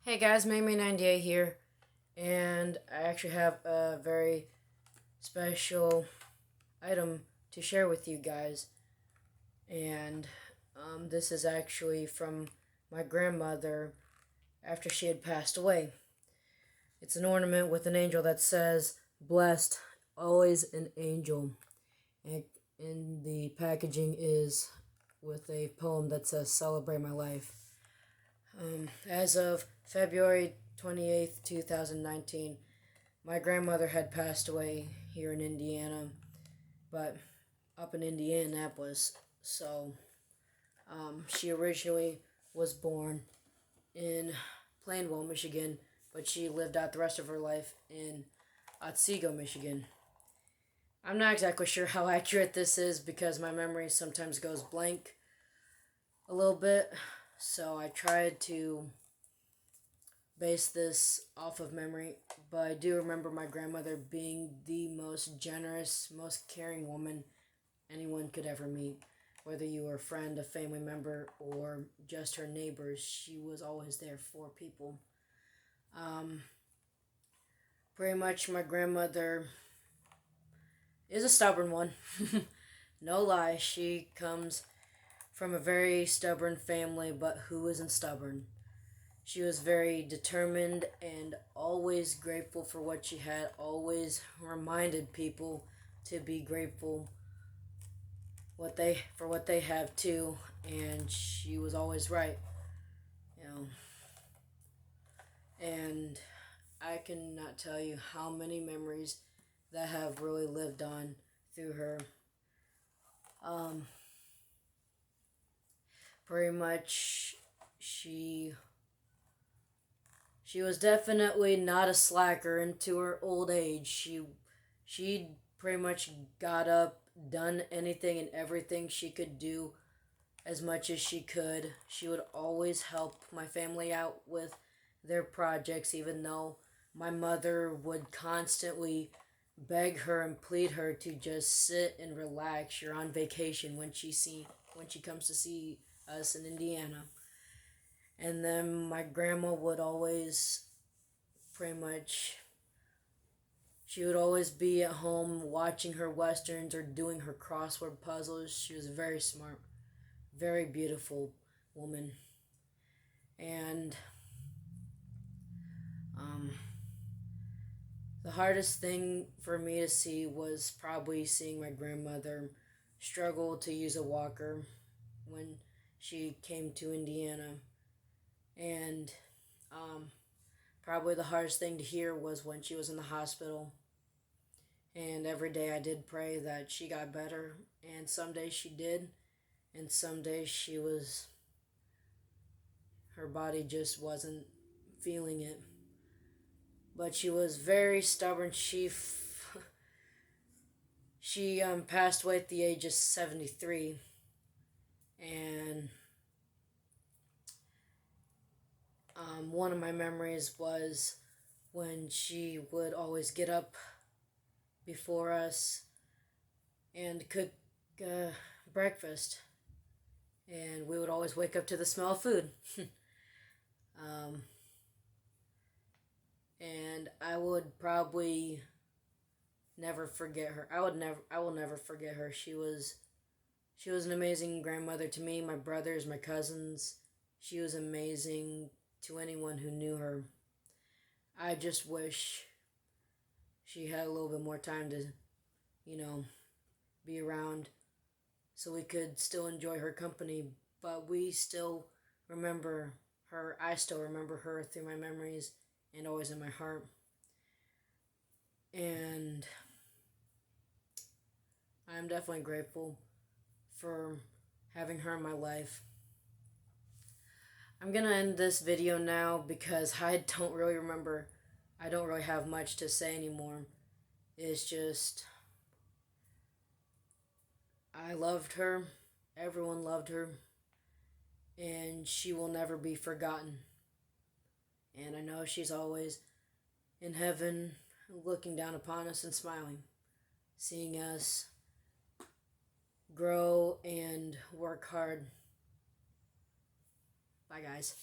Hey guys, May98 here, and I actually have a very special item to share with you guys. And this is actually from my grandmother after she had passed away. It's an ornament with an angel that says, "Blessed, always an angel." And the packaging is with a poem that says, "Celebrate my life." As of February 28th, 2019, my grandmother had passed away here in Indiana, but up in Indianapolis. So she originally was born in Plainwell, Michigan, but she lived out the rest of her life in Otsego, Michigan. I'm not exactly sure how accurate this is because my memory sometimes goes blank a little bit, so I tried to base this off of memory, but I do remember my grandmother being the most generous, most caring woman anyone could ever meet. Whether you were a friend, a family member, or just her neighbors, she was always there for people. Um, Pretty much my grandmother is a stubborn one. No lie, she comes from a very stubborn family, but who isn't stubborn? She was very determined and always grateful for what she had, always reminded people to be grateful for what they have too, and she was always right, you know. And I cannot tell you how many memories that have really lived on through her. Um, Pretty much she was definitely not a slacker into her old age. She pretty much got up, done anything and everything she could do as much as she could. She would always help my family out with their projects, even though my mother would constantly beg her and plead her to just sit and relax. You're on vacation when she comes to see us in Indiana. And then my grandma would always pretty much she would always be at home watching her westerns or doing her crossword puzzles. She was a very smart, very beautiful woman. And um, the hardest thing for me to see was probably seeing my grandmother struggle to use a walker when she came to Indiana. And probably the hardest thing to hear was when she was in the hospital. And every day I did pray that she got better. And some days she did. And some days her body just wasn't feeling it. But she was very stubborn. She passed away at the age of 73. And one of my memories was when she would always get up before us and cook breakfast. And we would always wake up to the smell of food. um, and I would probably never forget her. I will never forget her. She was an amazing grandmother to me, my brothers, my cousins. She was amazing to anyone who knew her. I just wish she had a little bit more time to, you know, be around so we could still enjoy her company, but we still remember her. I still remember her through my memories and always in my heart. And I'm definitely grateful for having her in my life. I'm gonna end this video now because I don't really remember. I don't really have much to say anymore. It's just, I loved her. Everyone loved her. And she will never be forgotten. And I know she's always in heaven looking down upon us and smiling, seeing us grow and work hard. Bye, guys.